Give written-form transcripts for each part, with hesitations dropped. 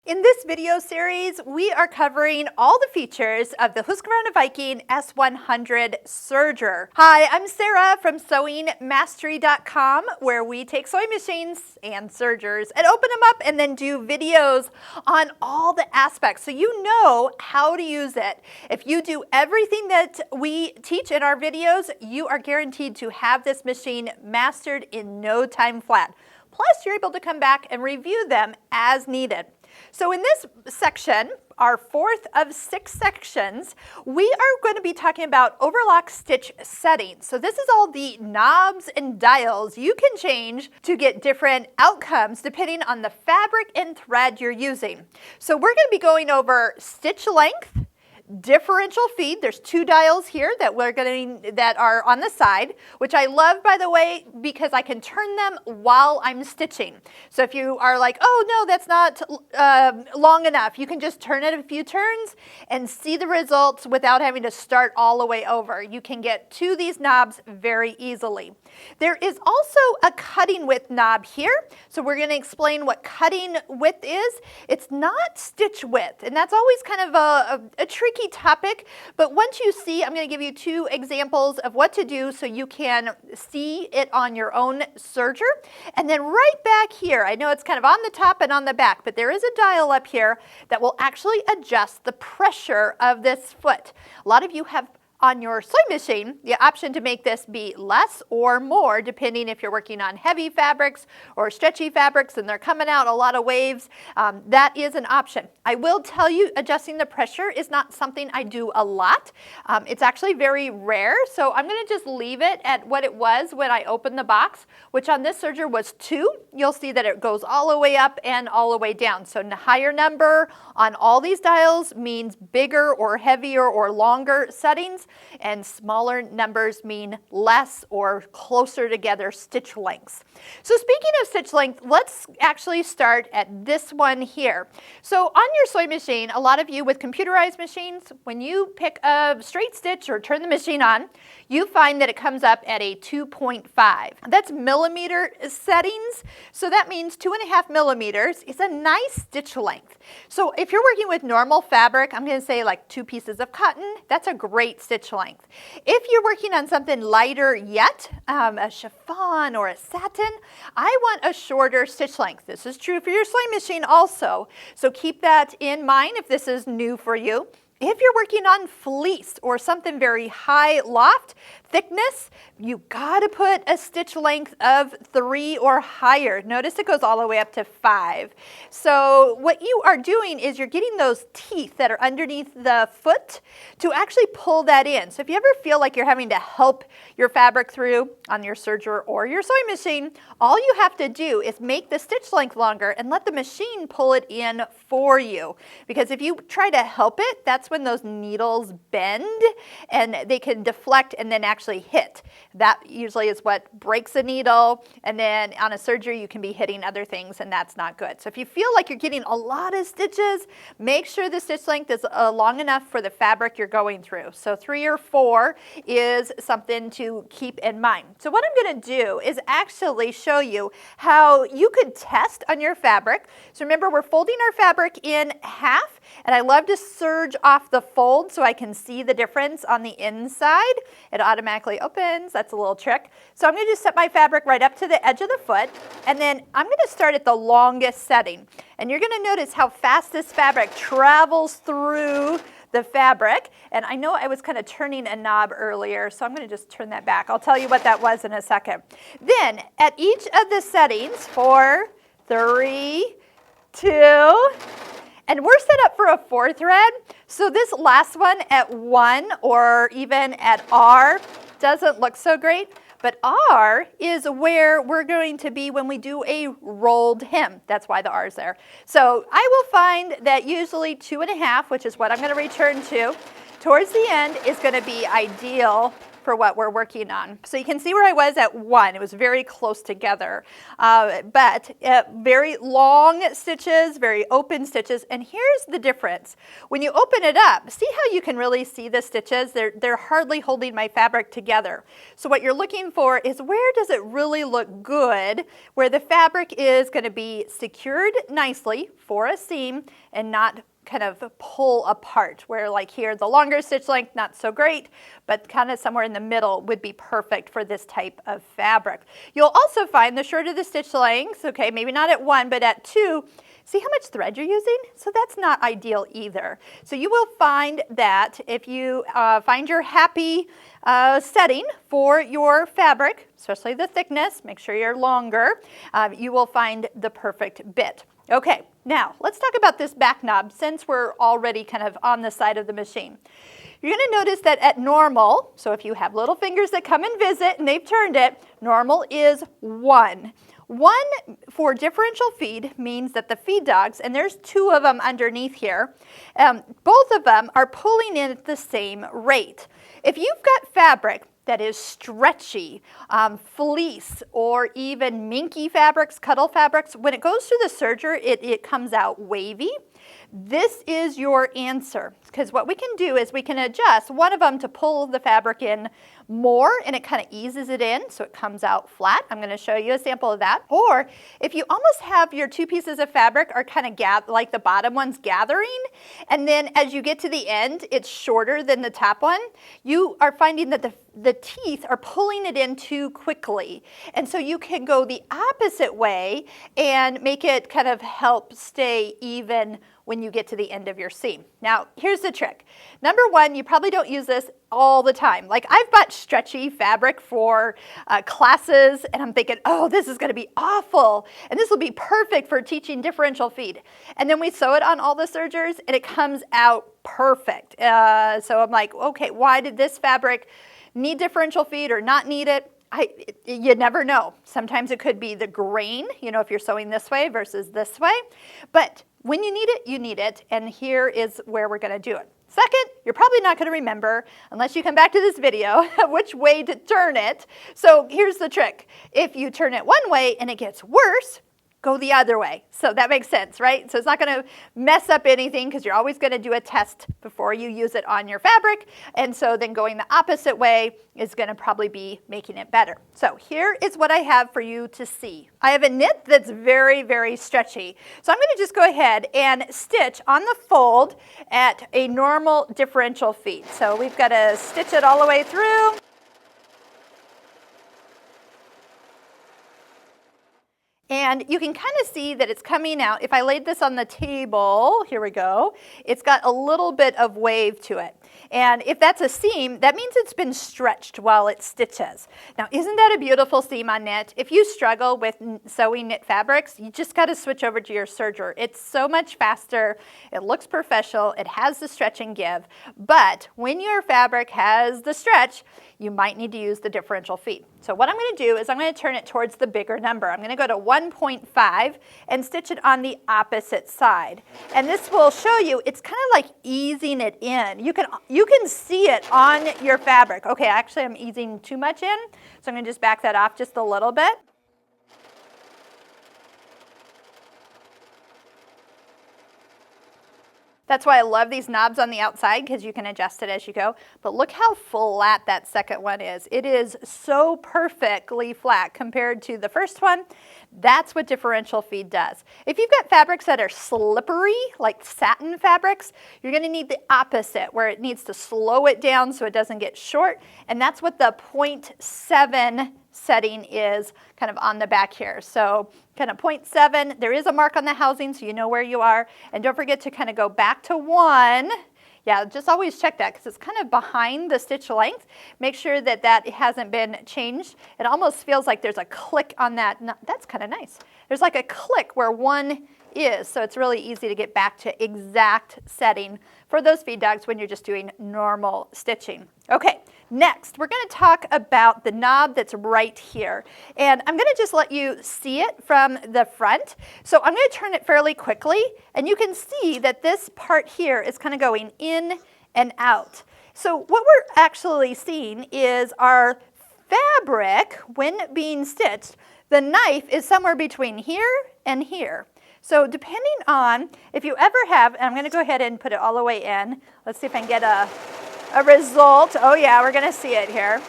In this video series, we are covering all the features of the Husqvarna Viking S100 Serger. Hi, I'm Sara from sewingmastery.com, where we take sewing machines and sergers and open them up and then do videos on all the aspects so you know how to use it. If you do everything that we teach in our videos, you are guaranteed to have this machine mastered in no time flat. Plus, you're able to come back and review them as needed. So in this section, our fourth of 6 sections, we are going to be talking about overlock stitch settings. So this is all the knobs and dials you can change to get different outcomes depending on the fabric and thread you're using. So we're going to be going over stitch length, differential feed. There's 2 dials here that that are on the side, which I love, by the way, because I can turn them while I'm stitching. So if you are like, oh no, that's not long enough, you can just turn it a few turns and see the results without having to start all the way over. You can get to these knobs very easily. There is also a cutting width knob here. So we're going to explain what cutting width is. It's not stitch width, and that's always kind of a tricky topic, but once you see, I'm going to give you 2 examples of what to do so you can see it on your own serger. And then right back here, I know it's kind of on the top and on the back, but there is a dial up here that will actually adjust the pressure of this foot. A lot of you have on your sewing machine the option to make this be less or more depending if you're working on heavy fabrics or stretchy fabrics and they're coming out a lot of waves. That is an option. I will tell you, adjusting the pressure is not something I do a lot. It's actually very rare, so I'm going to just leave it at what it was when I opened the box, which on this serger was 2. You'll see that it goes all the way up and all the way down. So a higher number on all these dials means bigger or heavier or longer settings, and smaller numbers mean less or closer together stitch lengths. So speaking of stitch length, let's actually start at this one here. So on your sewing machine, a lot of you with computerized machines, when you pick a straight stitch or turn the machine on, you find that it comes up at a 2.5. That's millimeter settings, so that means 2.5 millimeters is a nice stitch length. So if you're working with normal fabric, I'm going to say like 2 pieces of cotton, that's a great stitch length. If you're working on something lighter yet, a chiffon or a satin, I want a shorter stitch length. This is true for your sewing machine also, so keep that in mind if this is new for you. If you're working on fleece or something very high loft thickness, you gotta put a stitch length of 3 or higher. Notice it goes all the way up to 5. So what you are doing is you're getting those teeth that are underneath the foot to actually pull that in. So if you ever feel like you're having to help your fabric through on your serger or your sewing machine, all you have to do is make the stitch length longer and let the machine pull it in for you. Because if you try to help it, that's when those needles bend and they can deflect and then actually hit. That usually is what breaks a needle, and then on a serger you can be hitting other things, and that's not good. So if you feel like you're getting a lot of stitches, make sure the stitch length is long enough for the fabric you're going through. So 3 or 4 is something to keep in mind. So what I'm going to do is actually show you how you could test on your fabric. So remember, we're folding our fabric in half, and I love to serge off the fold so I can see the difference on the inside. It automatically opens. That's a little trick. So I'm going to just set my fabric right up to the edge of the foot, and then I'm going to start at the longest setting. And you're going to notice how fast this fabric travels through the fabric. And I know I was kind of turning a knob earlier, so I'm going to just turn that back. I'll tell you what that was in a second. Then at each of the settings, 4, 3, 2, and we're set up for a 4 thread. So this last one at 1 or even at R doesn't look so great, but R is where we're going to be when we do a rolled hem. That's why the R is there. So I will find that usually 2.5, which is what I'm going to return to, towards the end is going to be ideal for what we're working on. So you can see where I was at 1. It was very close together, but very long stitches, very open stitches. And here's the difference. When you open it up, see how you can really see the stitches? They're hardly holding my fabric together. So what you're looking for is where does it really look good, where the fabric is going to be secured nicely for a seam and not kind of pull apart, where like here the longer stitch length not so great, but kind of somewhere in the middle would be perfect for this type of fabric. You'll also find the shorter the stitch length, okay, maybe not at 1 but at 2, see how much thread you're using? So that's not ideal either. So you will find that if you find your happy setting for your fabric, especially the thickness, make sure you're longer, you will find the perfect bit. Okay, now let's talk about this back knob since we're already kind of on the side of the machine. You're going to notice that at normal, so if you have little fingers that come and visit and they've turned it, normal is 1. 1 for differential feed means that the feed dogs, and there's 2 of them underneath here, both of them are pulling in at the same rate. If you've got fabric that is stretchy, fleece, or even minky fabrics, cuddle fabrics, when it goes through the serger, it comes out wavy. This is your answer, because what we can do is we can adjust one of them to pull the fabric in more, and it kind of eases it in so it comes out flat. I'm going to show you a sample of that. Or if you almost have your 2 pieces of fabric are kind of like the bottom one's gathering, and then as you get to the end, it's shorter than the top one, you are finding that the teeth are pulling it in too quickly. And so you can go the opposite way and make it kind of help stay even when you get to the end of your seam. Now, here's the trick. Number 1, you probably don't use this all the time. Like I've bought stretchy fabric for classes and I'm thinking, oh, this is gonna be awful. And this will be perfect for teaching differential feed. And then we sew it on all the sergers and it comes out perfect. So I'm like, okay, why did this fabric need differential feed or not need it? You never know. Sometimes it could be the grain, you know, if you're sewing this way versus this way. But when you need it, and here is where we're going to do it. Second, you're probably not going to remember, unless you come back to this video, which way to turn it. So here's the trick. If you turn it one way and it gets worse, go the other way. So that makes sense, right? So it's not going to mess up anything because you're always going to do a test before you use it on your fabric. And so then going the opposite way is going to probably be making it better. So here is what I have for you to see. I have a knit that's very, very stretchy. So I'm going to just go ahead and stitch on the fold at a normal differential feed. So we've got to stitch it all the way through. And you can kind of see that it's coming out. If I laid this on the table, here we go, it's got a little bit of wave to it. And if that's a seam, that means it's been stretched while it stitches. Now, isn't that a beautiful seam on knit? If you struggle with sewing knit fabrics, you just got to switch over to your serger. It's so much faster. It looks professional. It has the stretch and give. But when your fabric has the stretch, you might need to use the differential feed. So what I'm going to do is I'm going to turn it towards the bigger number. I'm going to go to 1.5 and stitch it on the opposite side. And this will show you, it's kind of like easing it in. You can see it on your fabric. Okay, actually I'm easing too much in, so I'm going to just back that off just a little bit. That's why I love these knobs on the outside, because you can adjust it as you go. But look how flat that second one is. It is so perfectly flat compared to the first one. That's what differential feed does. If you've got fabrics that are slippery, like satin fabrics, you're going to need the opposite, where it needs to slow it down so it doesn't get short. And that's what the 0.7 setting is kind of on the back here. So kind of 0.7, there is a mark on the housing so you know where you are. And don't forget to kind of go back to 1. Yeah, just always check that because it's kind of behind the stitch length. Make sure that that hasn't been changed. It almost feels like there's a click on that. No, that's kind of nice. There's like a click where 1 is, so it's really easy to get back to exact setting for those feed dogs when you're just doing normal stitching. Okay, next we're going to talk about the knob that's right here, and I'm going to just let you see it from the front. So I'm going to turn it fairly quickly, and you can see that this part here is kind of going in and out. So what we're actually seeing is our fabric, when being stitched, the knife is somewhere between here and here. So depending on, if you ever have, and I'm going to go ahead and put it all the way in. Let's see if I can get a result. Oh yeah, we're going to see it here.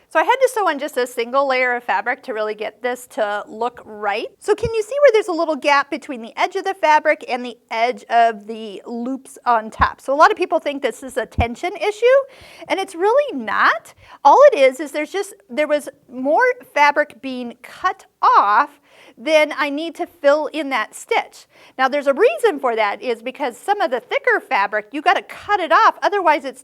So I had to sew on just a single layer of fabric to really get this to look right. So can you see where there's a little gap between the edge of the fabric and the edge of the loops on top? So a lot of people think this is a tension issue, and it's really not. All it is there was more fabric being cut off then I need to fill in that stitch. Now there's a reason for that, is because some of the thicker fabric, you got to cut it off, otherwise it's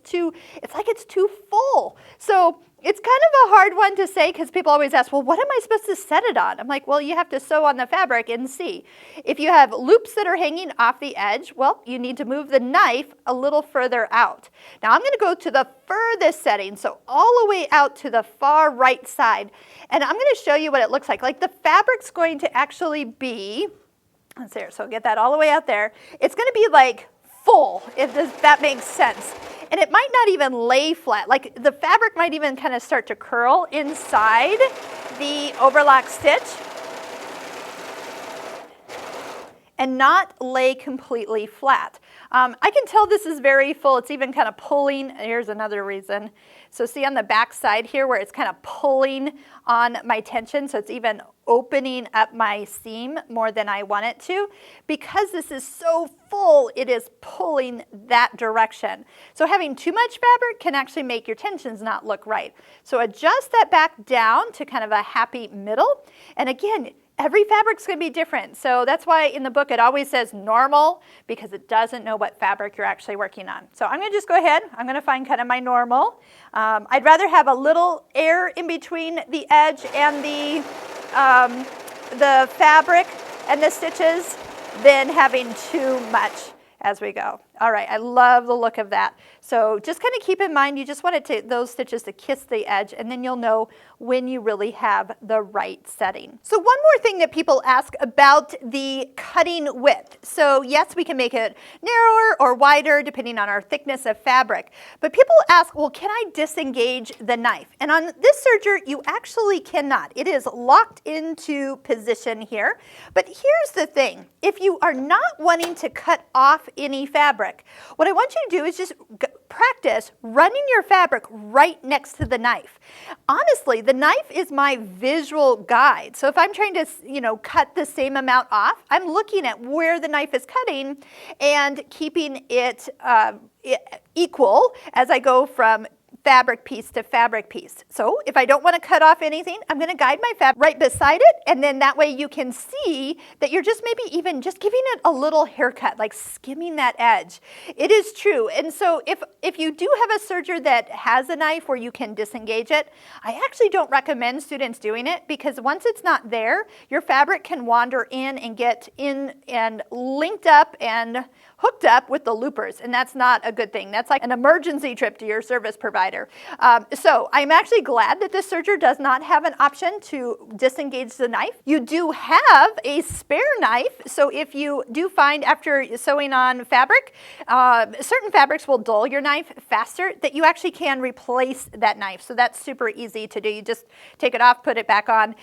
like it's too full. So it's kind of a hard one to say, because people always ask, well, what am I supposed to set it on? I'm like, well, you have to sew on the fabric and see. If you have loops that are hanging off the edge, well, you need to move the knife a little further out. Now I'm going to go to the furthest setting, so all the way out to the far right side. And I'm going to show you what it looks like. Like the fabric's going to actually be, let's see here, so get that all the way out there. It's going to be like full, if that makes sense. And it might not even lay flat. Like the fabric might even kind of start to curl inside the overlock stitch and not lay completely flat. I can tell this is very full. It's even kind of pulling. Here's another reason. So see on the back side here where it's kind of pulling on my tension, so it's even opening up my seam more than I want it to. Because this is so full, it is pulling that direction. So having too much fabric can actually make your tensions not look right. So adjust that back down to kind of a happy middle. And again, every fabric's going to be different. So that's why in the book it always says normal, because it doesn't know what fabric you're actually working on. So I'm going to just go ahead. I'm going to find kind of my normal. I'd rather have a little air in between the edge and the fabric and the stitches than having too much as we go. All right, I love the look of that. So just kind of keep in mind, you just want those stitches to kiss the edge, and then you'll know when you really have the right setting. So one more thing that people ask about the cutting width. So yes, we can make it narrower or wider depending on our thickness of fabric. But people ask, well, can I disengage the knife? And on this serger, you actually cannot. It is locked into position here. But here's the thing. If you are not wanting to cut off any fabric, what I want you to do is just practice running your fabric right next to the knife. Honestly, the knife is my visual guide. So if I'm trying to, cut the same amount off, I'm looking at where the knife is cutting and keeping it equal as I go from fabric piece to fabric piece. So if I don't want to cut off anything, I'm going to guide my fabric right beside it, and then that way you can see that you're just maybe even just giving it a little haircut, like skimming that edge. It is true. And so if you do have a serger that has a knife where you can disengage it, I actually don't recommend students doing it, because once it's not there, your fabric can wander in and get in and linked up and hooked up with the loopers, and that's not a good thing. That's like an emergency trip to your service provider. So I'm actually glad that this serger does not have an option to disengage the knife. You do have a spare knife, so if you do find after sewing on fabric, certain fabrics will dull your knife faster, that you actually can replace that knife. So that's super easy to do. You just take it off, put it back on.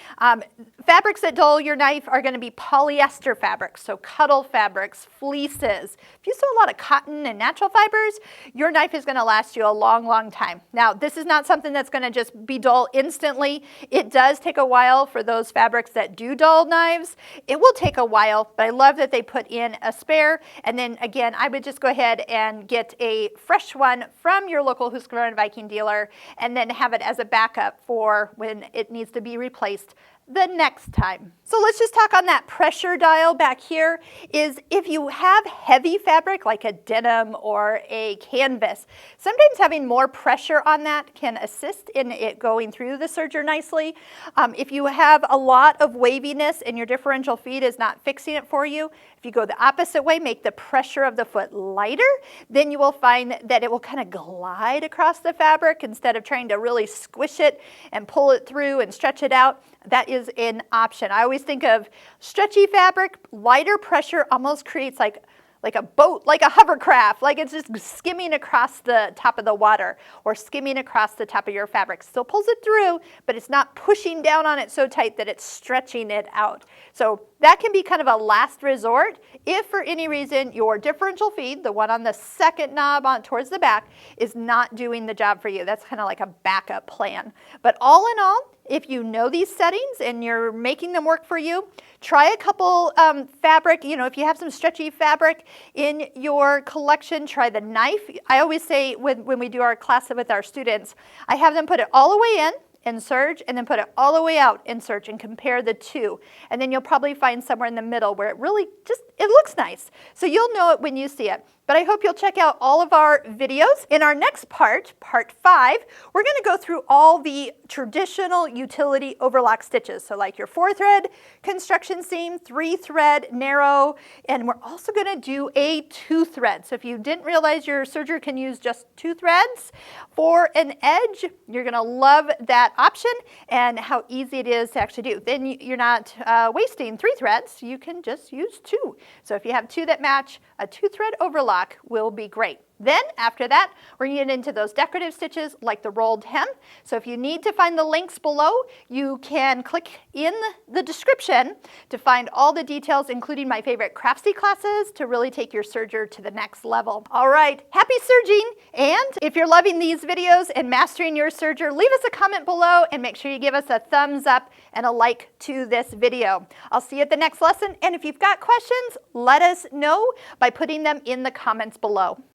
Fabrics that dull your knife are going to be polyester fabrics, so cuddle fabrics, fleeces. If you sew a lot of cotton and natural fibers, your knife is going to last you a long, long time. Now, this is not something that's going to just be dull instantly. It does take a while for those fabrics that do dull knives. It will take a while, but I love that they put in a spare. And then again, I would just go ahead and get a fresh one from your local Husqvarna Viking dealer, and then have it as a backup for when it needs to be replaced the next time. So let's just talk on that pressure dial back here. Is if you have heavy fabric like a denim or a canvas, sometimes having more pressure on that can assist in it going through the serger nicely. If you have a lot of waviness and your differential feed is not fixing it for you, if you go the opposite way, make the pressure of the foot lighter, then you will find that it will kind of glide across the fabric instead of trying to really squish it and pull it through and stretch it out. That is an option. I always think of stretchy fabric, lighter pressure almost creates like like a boat, like a hovercraft, like it's just skimming across the top of the water or skimming across the top of your fabric. Still pulls it through, but it's not pushing down on it so tight that it's stretching it out. So that can be kind of a last resort if for any reason your differential feed, the one on the second knob on towards the back, is not doing the job for you. That's kind of like a backup plan. But all in all, if you know these settings and you're making them work for you, try a couple fabric. You know, if you have some stretchy fabric in your collection, try the knife. I always say when we do our class with our students, I have them put it all the way in serge, and then put it all the way out in serge and compare the two. And then you'll probably find somewhere in the middle where it really just, it looks nice. So you'll know it when you see it. But I hope you'll check out all of our videos. In our next part, part 5, we're going to go through all the traditional utility overlock stitches. So like your 4-thread construction seam, 3-thread narrow, and we're also going to do a 2-thread. So if you didn't realize your serger can use just 2 threads for an edge, you're going to love that option and how easy it is to actually do. Then you're not wasting 3 threads. You can just use 2. So if you have 2 that match, a 2-thread overlock will be great. Then after that, we're going to get into those decorative stitches like the rolled hem. So if you need to find the links below, you can click in the description to find all the details, including my favorite Craftsy classes to really take your serger to the next level. All right, happy serging. And if you're loving these videos and mastering your serger, leave us a comment below and make sure you give us a thumbs up and a like to this video. I'll see you at the next lesson. And if you've got questions, let us know by putting them in the comments below.